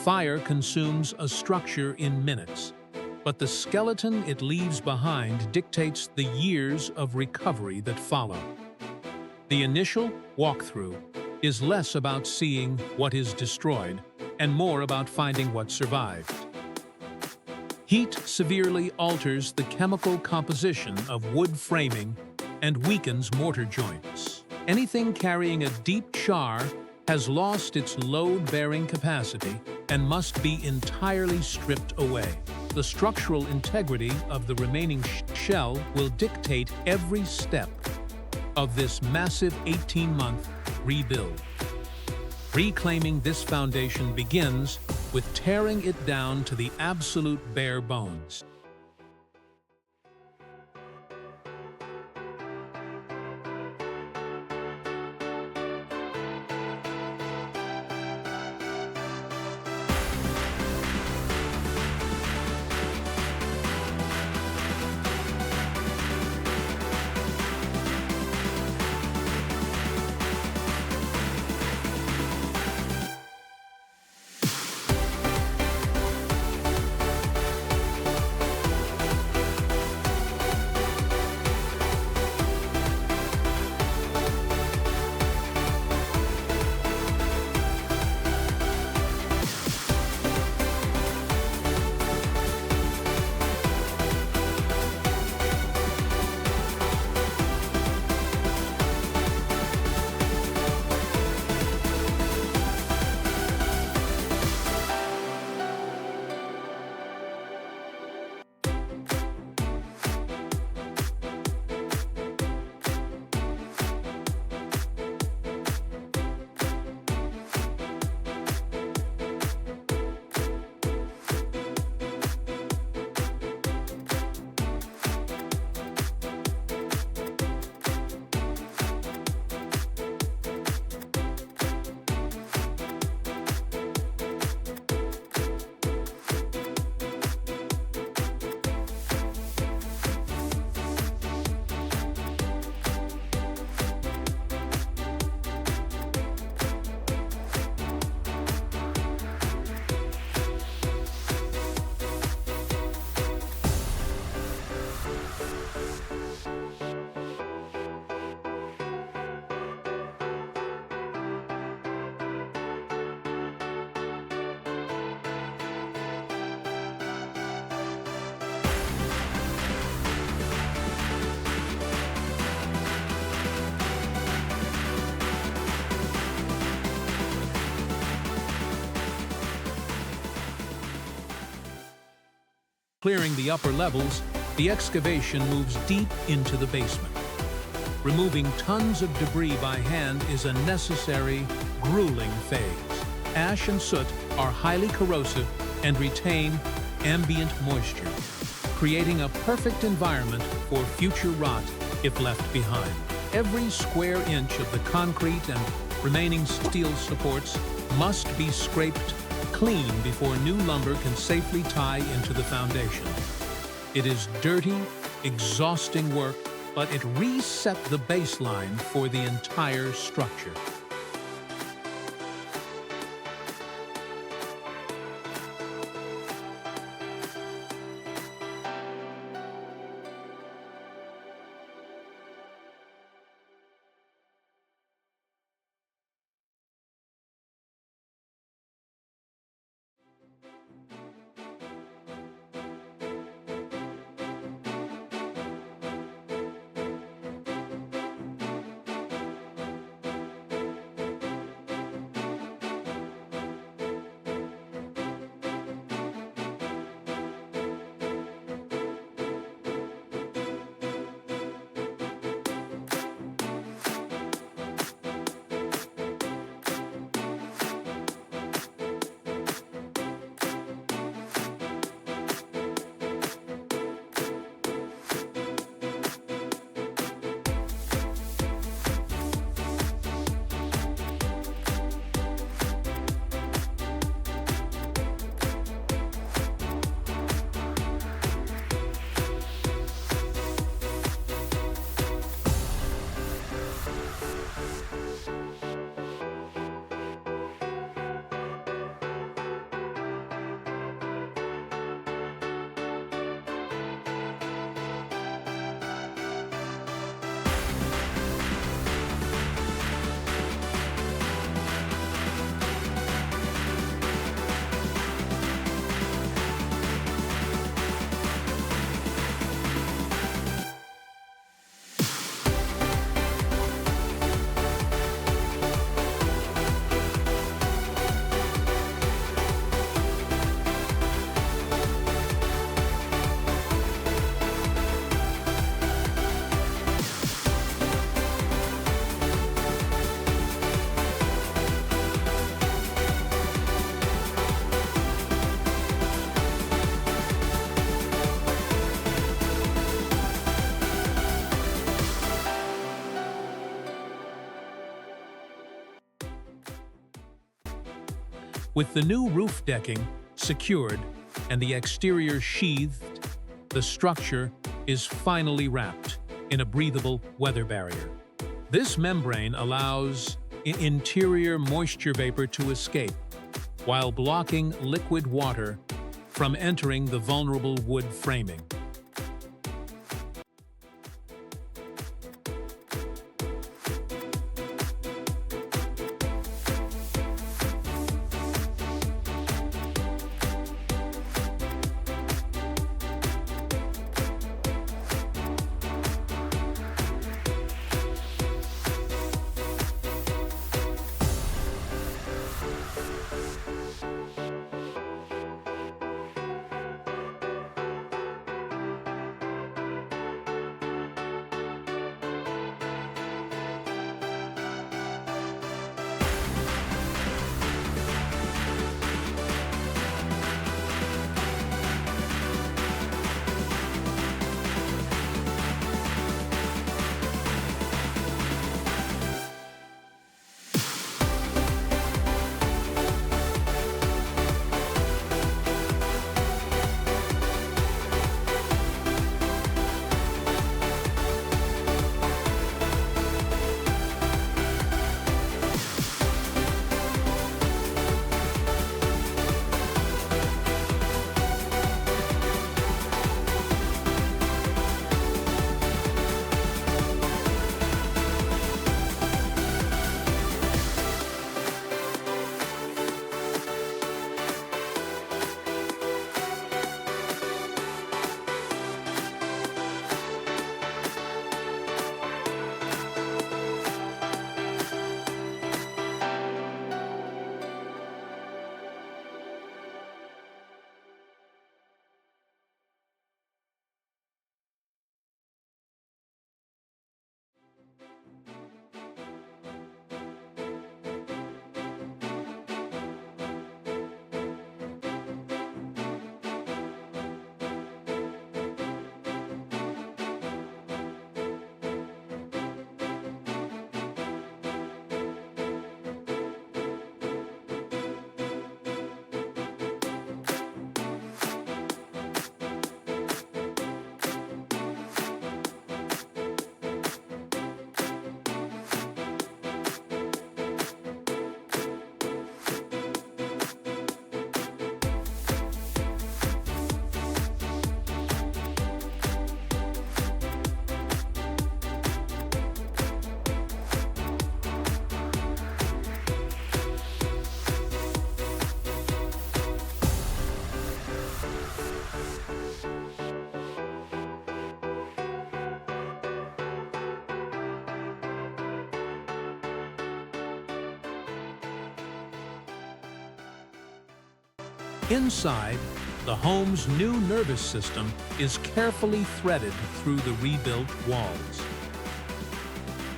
Fire consumes a structure in minutes, but the skeleton it leaves behind dictates the years of recovery that follow. The initial walkthrough is less about seeing what is destroyed and more about finding what survived. Heat severely alters the chemical composition of wood framing and weakens mortar joints. Anything carrying a deep char has lost its load-bearing capacity and must be entirely stripped away. The structural integrity of the remaining shell will dictate every step of this massive 18-month rebuild. Reclaiming this foundation begins with tearing it down to the absolute bare bones. Clearing the upper levels, the excavation moves deep into the basement. Removing tons of debris by hand is a necessary, grueling phase. Ash and soot are highly corrosive and retain ambient moisture, creating a perfect environment for future rot if left behind. Every square inch of the concrete and remaining steel supports must be scraped clean before new lumber can safely tie into the foundation. It is dirty, exhausting work, but it reset the baseline for the entire structure. With the new roof decking secured and the exterior sheathed, the structure is finally wrapped in a breathable weather barrier. This membrane allows interior moisture vapor to escape, while blocking liquid water from entering the vulnerable wood framing. Inside, the home's new nervous system is carefully threaded through the rebuilt walls.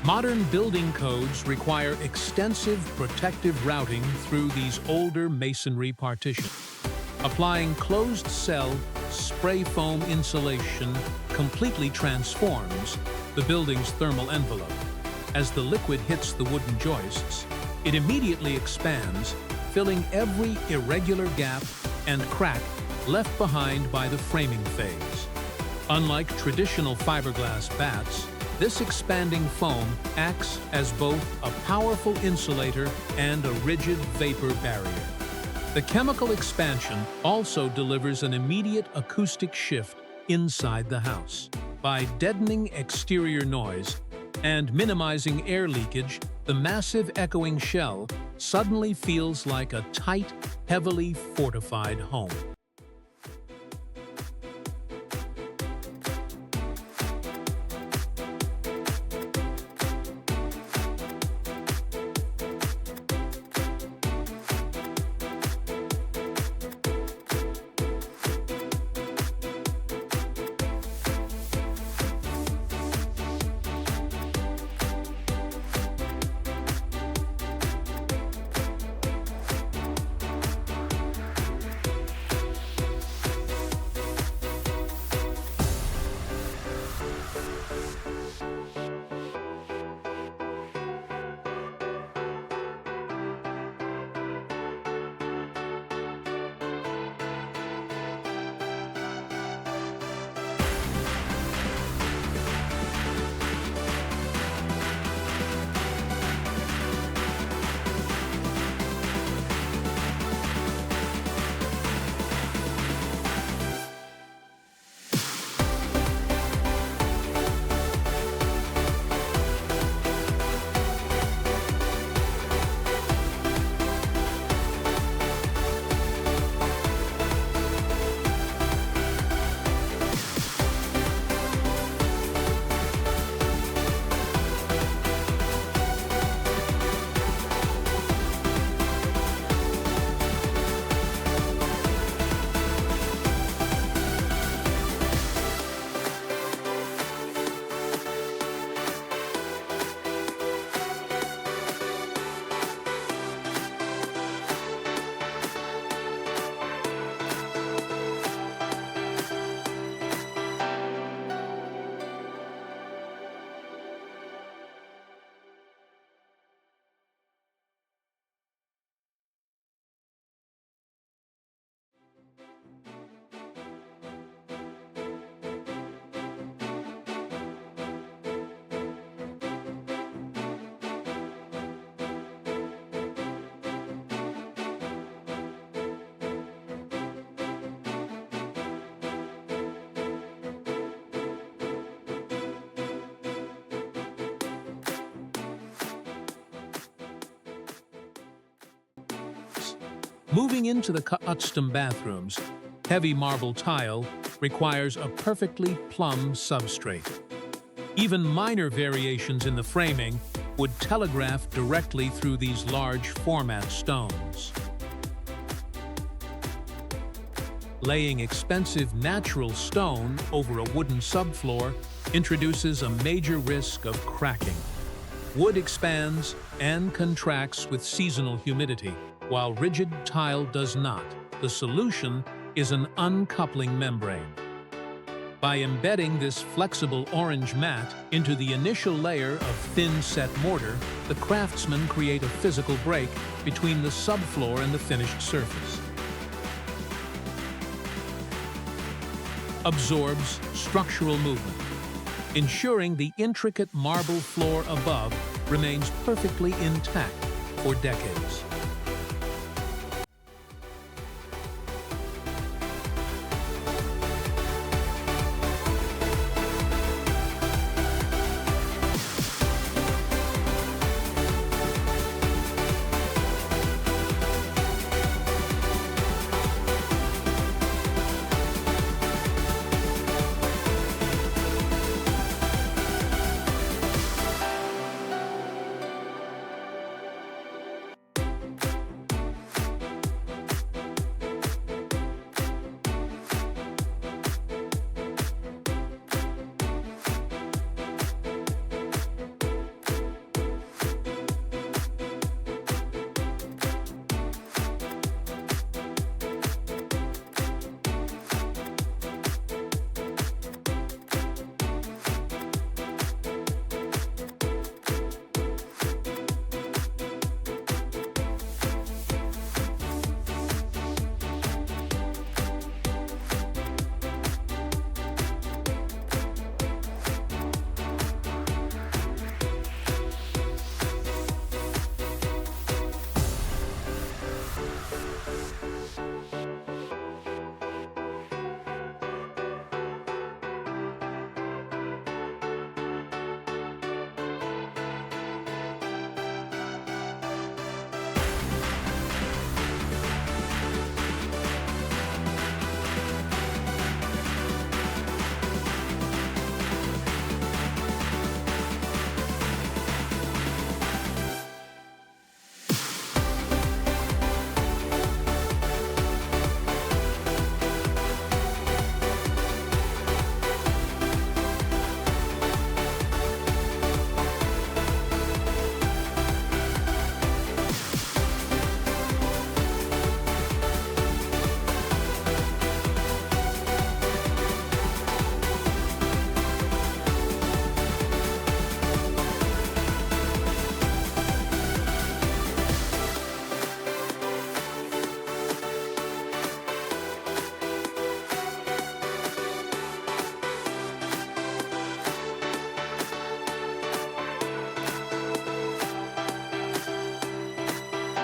Modern building codes require extensive protective routing through these older masonry partitions. Applying closed-cell spray foam insulation completely transforms the building's thermal envelope. As the liquid hits the wooden joists, it immediately expands, filling every irregular gap and crack left behind by the framing phase. Unlike traditional fiberglass bats, this expanding foam acts as both a powerful insulator and a rigid vapor barrier. The chemical expansion also delivers an immediate acoustic shift inside the house. By deadening exterior noise and minimizing air leakage, the massive echoing shell suddenly feels like a tight, heavily fortified home. Moving into the custom bathrooms, heavy marble tile requires a perfectly plumb substrate. Even minor variations in the framing would telegraph directly through these large format stones. Laying expensive natural stone over a wooden subfloor introduces a major risk of cracking. Wood expands and contracts with seasonal humidity, while rigid tile does not. The solution is an uncoupling membrane. By embedding this flexible orange mat into the initial layer of thin-set mortar, the craftsmen create a physical break between the subfloor and the finished surface. Absorbs structural movement, ensuring the intricate marble floor above remains perfectly intact for decades.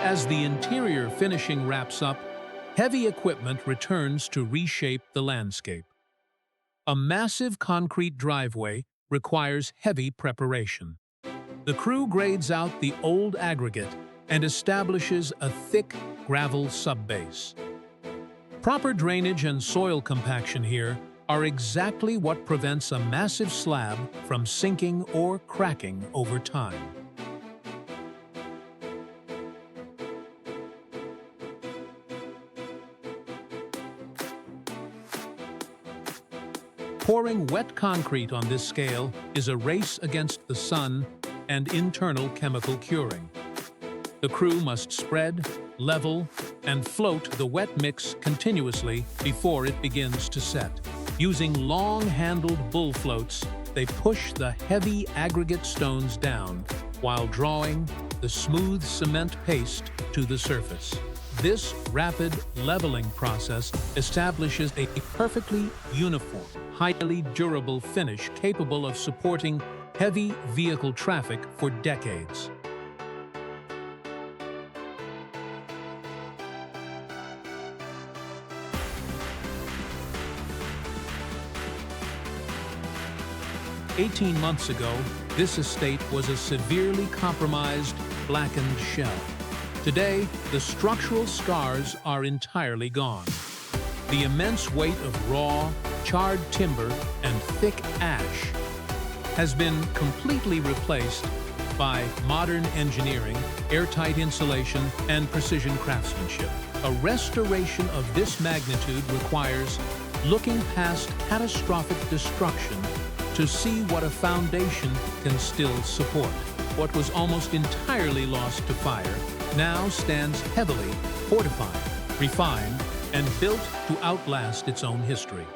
As the interior finishing wraps up, heavy equipment returns to reshape the landscape. A massive concrete driveway requires heavy preparation. The crew grades out the old aggregate and establishes a thick gravel subbase. Proper drainage and soil compaction here are exactly what prevents a massive slab from sinking or cracking over time. Pouring wet concrete on this scale is a race against the sun and internal chemical curing. The crew must spread, level, and float the wet mix continuously before it begins to set. Using long-handled bull floats, they push the heavy aggregate stones down while drawing the smooth cement paste to the surface. This rapid leveling process establishes a perfectly uniform, highly durable finish capable of supporting heavy vehicle traffic for decades. "18 months ago, this estate was a severely compromised, blackened shell. Today, the structural scars are entirely gone. The immense weight of raw, charred timber and thick ash has been completely replaced by modern engineering, airtight insulation, and precision craftsmanship. A restoration of this magnitude requires looking past catastrophic destruction to see what a foundation can still support. What was almost entirely lost to fire now stands heavily fortified, refined, and built to outlast its own history.